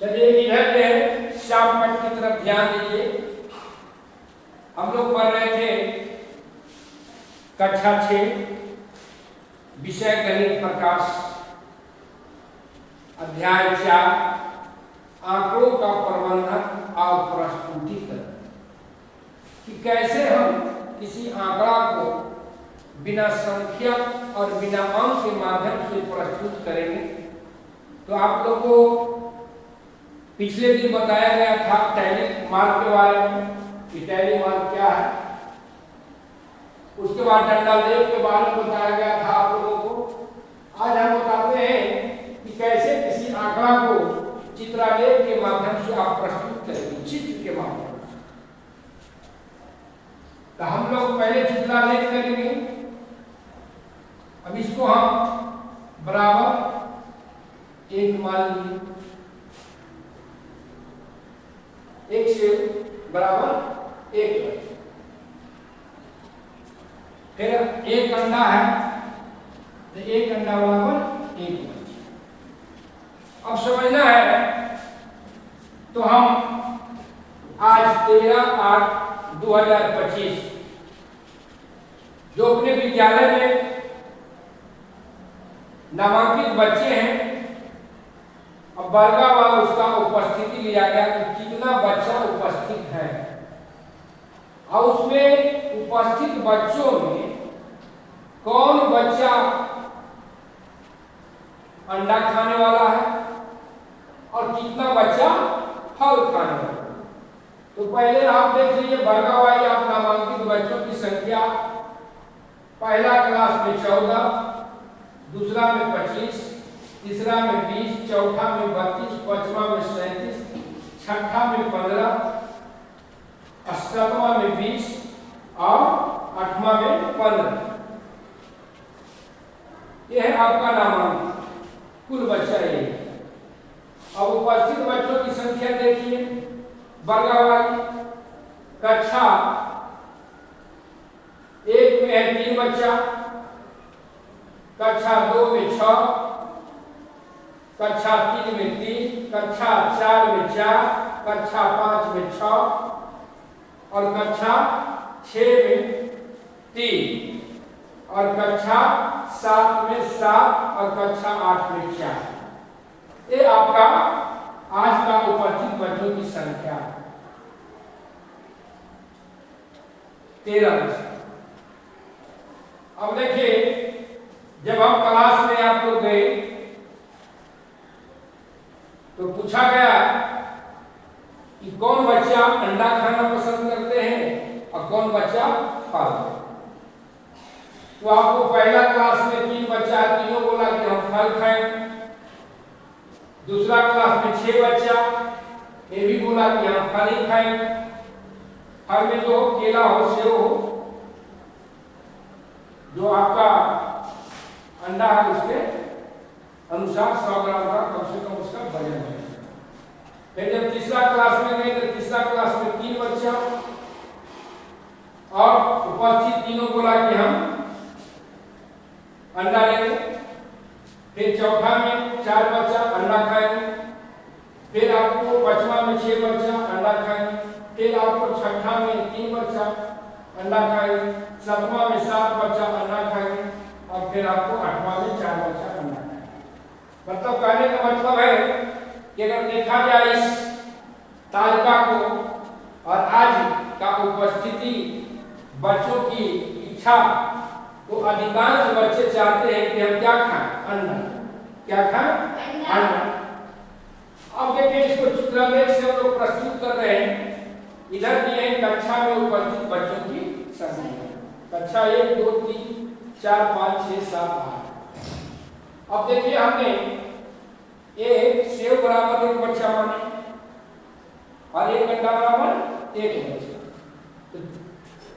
चलिए इधर जो है शाम पट की तरफ ध्यान दीजिए। हम लोग पढ़ रहे थे कक्षा 6 विषय गणित प्रकाश अध्याय 4 आंकड़ों का प्रबंधन और प्रस्तुतीकरण कि कैसे हम किसी आंकड़ा को बिना संख्या और बिना अंक के माध्यम से प्रस्तुत करेंगे। तो आप लोगों को पिछले दिन बताया गया था टैली मार्क के बारे में कि टैली मार्क क्या है। उसके बाद डंडा लेख के बारे में बताया गया था आप लोगों को। आज हम बताते हैं कि कैसे किसी आंकड़ा को चित्रालेख के माध्यम से आप प्रस्तुत करेंगे, चित्र के माध्यम से। तो हम लोग पहले चित्रालेख करेंगे। अब इसको हम बराबर एक मान लीजिए, एक से बराबर एक, फिर एक अंडा है तो एक अंडा बराबर एक बच्चा। अब समझना है तो हम आज 13/8/2025 जो अपने विद्यालय में नामांकित बच्चे हैं, अब वर्गावार उसका उपस्थिति लिया गया कि कितना बच्चा उपस्थित है और उसमें उपस्थित बच्चों में कौन बच्चा अंडा खाने वाला है और कितना बच्चा फल खाने वाला है। तो पहले आप देख लीजिए वर्गावार आप नामांकित बच्चों की संख्या। पहला क्लास में 14, दूसरा में 25, तीसरा में 20, चौथा में 32, पांचवा में 37, छठा में 15, सातवां में 20 और आठवां में 15। यह है आपका नामांकन कुल बच्चा ये। अब उपस्थित बच्चों की संख्या देखिए वर्गावार। कक्षा 1 में है 3 बच्चा, कक्षा 2 में 6, कक्षा 3 में 3, कक्षा 4 में 4, कक्षा 5 में 6 और कक्षा 6 में 3 और कक्षा 7 में 7 और कक्षा 8 में 4। ये आपका आज का उपस्थित बच्चों की संख्या 13 बच्चे। अब देखिए जब हम क्लास में आप लोग गए तो पूछा गया कि कौन बच्चा अंडा खाना पसंद करते हैं और कौन बच्चा फल। तो आपको पहला क्लास में 3 बच्चा है, तीनों बोला कि हम फल खाएं। दूसरा क्लास में 6 बच्चा, ये भी बोला कि हम फल ही खाएं। फल में जो केला हो, सेब हो, जो आपका अंडा है उसके अनुसार 100 ग्राम का कम से कम उसका वजन है। फिर जब तीसरा क्लास में गए तो तीसरा क्लास में 3 बच्चा और उपस्थित तीनों बोला कि हम अंडा लेंगे। फिर चौथा में 4 बच्चा अंडा खाएंगे। फिर आपको पांचवा में 6 बच्चा अंडा खाएंगे। फिर आपको छठा में 3 बच्चा अंडा खाएंगे। सातवां में 7 बच्चा अंडा खाएंगे और फिर आपको आठवां में 4 बच्चा अंडा खाएंगे। मतलब कहने का मतलब है कि अगर देखा जाए इस तालिका को और आज का उपस्थिति बच्चों की इच्छा, तो अधिकांश बच्चे चाहते हैं कि हम क्या खाएं, अंडा। क्या खाएं? अंडा। अब देखिए इसको चित्रालेख से हम लोग प्रस्तुत कर रहे हैं। इधर दिए हैं कक्षा में उपस्थित बच्चों की संख्या। कक्षा 1, 2, 3, 4, 5, 6, 7, 8। अब देखिए हमने एक सेब बराबर 1 बच्चा माने और एक अंडा बराबर 1 बच्चा। तो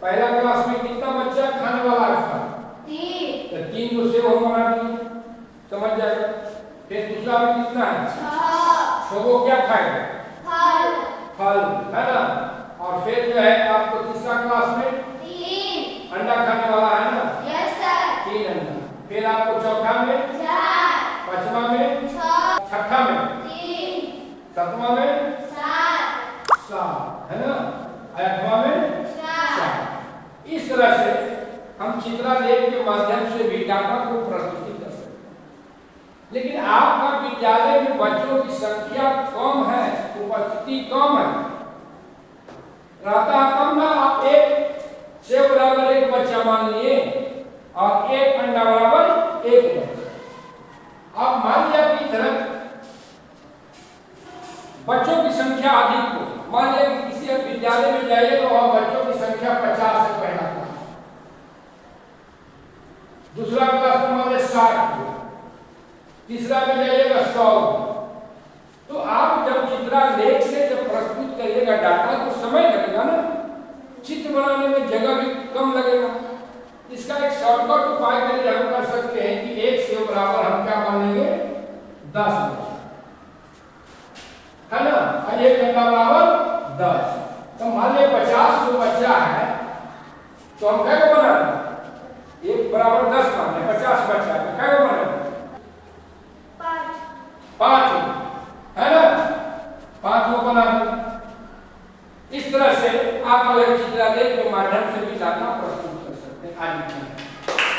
पहला क्लास में कितना बच्चा खाने वाला है? 3। तो 3 को सेब हम बना दिए, समझ जाएगा। फिर दूसरा में कितना है? 6 को क्या खाएगा? फल है ना। और फिर जो है आपको तीसरा क्लास में 3 अंडा खाने वाला है ना। Yes sir. 3 अंडा। फिर आपको चौथा में 4, पांचवा में 6, छठा में 3, सातवां में 7 है ना, 8वां में 4। इस तरह से हम चित्रलेख के माध्यम से भी डाटा को प्रस्तुत कर सकते हैं। लेकिन आपका विद्यालय में बच्चों की संख्या कम है, उपस्थिति कम है, रहता कम ना, आप 1 सेव बराबर 1 बच्चा मान लिए और 1 अंडा बराबर 1 बच्चा। आप मान लिया कि तरह बच्चों की संख्या अधिक हो, मान लिया कि किसी विद्यालय में जाइए तो वहां बच्चों की संख्या 50 से पहला क्लास, दूसरा क्लास में मान लिया 60 हो, तीसरा में जाइएगा 100। तो आप जब चित्रलेख से जब प्रस्तुत करिएगा डाटा तो समय लगेगा ना, चित्र बनाने में जगह भी कम लगेगा। इसका एक शॉर्टकट उपाय करके हम कर सकते हैं कि 1 सेव बराबर हम क्या मान लेंगे 10 बच्चा, है ना, और 1 अंडा बराबर 10। तो मान लिया 50 जो बच्चा है तो हम क्या बना 1 बराबर 10 मान लें, 50 बच्चा है क्या बना 5 है ना, 5 को बना दें। इस तरह से आप चित्रलेख के माध्यम से भी डाटा प्रस्तुत कर सकते हैं।